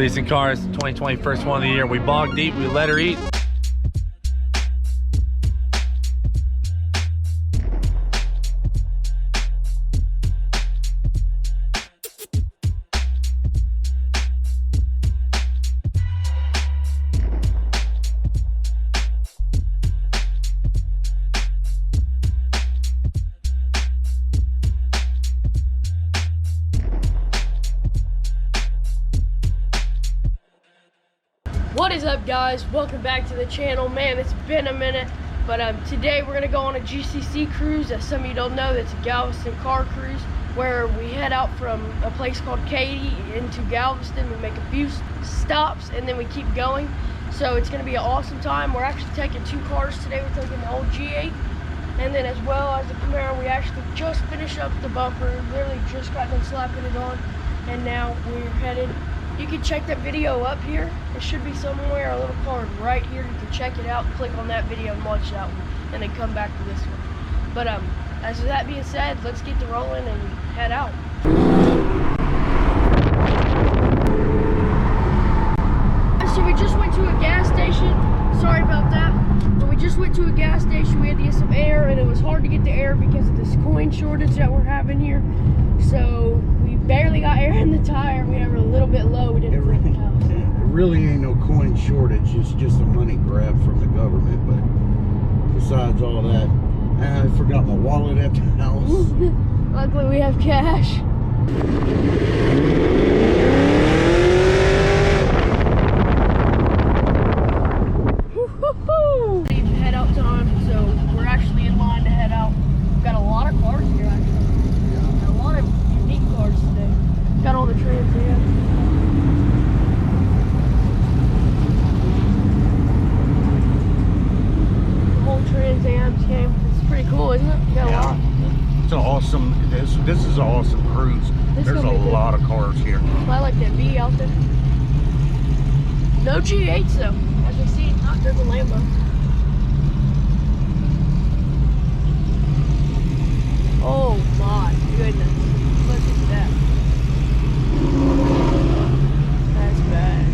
Decent cars, 2020 first one of the year. We bog deep, we let her eat. What is up, guys? Welcome back to the channel. Man, it's been a minute, but today we're gonna go on a GCC cruise. As some of you don't know, that's a Galveston car cruise where we head out from a place called Katy into Galveston. We make a few stops and then we keep going. So it's gonna be an awesome time. We're actually taking two cars today. We're taking the old G8 and then as well as the Camaro. We actually just finished up the bumper, literally just got done slapping it on, and now we're headed. You can check that video up here. It should be somewhere, a little card right here. You can check it out, click on that video and watch that one, and then come back to this one. But as that being said, let's get to rolling and head out. So we just went to a gas station. Sorry about that. But we just went to a gas station. We had to get some air, and it was hard to get the air because of this coin shortage that we're having here. So we barely got air in the tire. We were a little bit low. We didn't think it really ain't no coin shortage. It's just a money grab from the government. But besides all that, I forgot my wallet at the house. Luckily, we have cash. Head out time, so we're actually in line to head out. We've got a lot of cars here, actually. A lot of unique cars today. Got all the Trans Am. The whole Trans Am came. It's pretty cool, isn't it? Got a lot. It's an awesome. This is an awesome cruise. There's a lot of cars here. I like that V out there. No G8s though, as we see. There's a Lambo. Oh my goodness. Look at that. That's bad.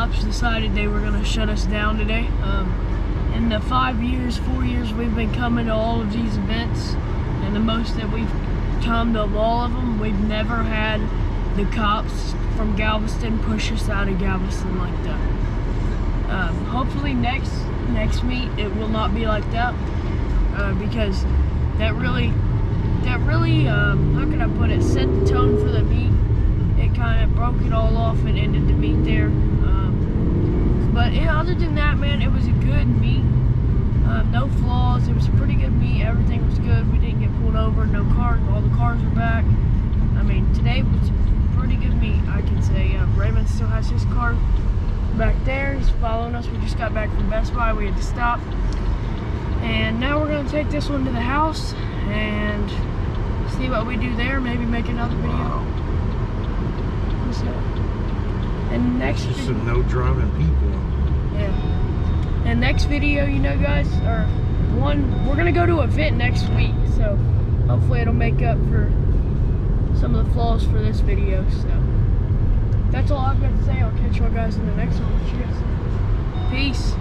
cops decided they were gonna shut us down today. In the 4 years we've been coming to all of these events, and the most that we've come to all of them, we've never had the cops from Galveston push us out of Galveston like that. Hopefully next meet it will not be like that, because that really, how can I put it, set the tone for the meet. It kind of broke it all off and ended the meet there. But yeah, other than that, man, it was a good meet. No flaws. It was a pretty good meet. Everything was good. We didn't get pulled over. No cars. All the cars were back. I mean, today was a pretty good meet, I can say. Raymond still has his car back there. He's following us. We just got back from Best Buy. We had to stop. And now we're going to take this one to the house and see what we do there. Maybe make another video. What's that? And next just some no driving people. Yeah. And next video, you know, guys, we're gonna go to an event next week, so hopefully it'll make up for some of the flaws for this video. So that's all I've got to say. I'll catch you guys in the next one. Cheers. Peace.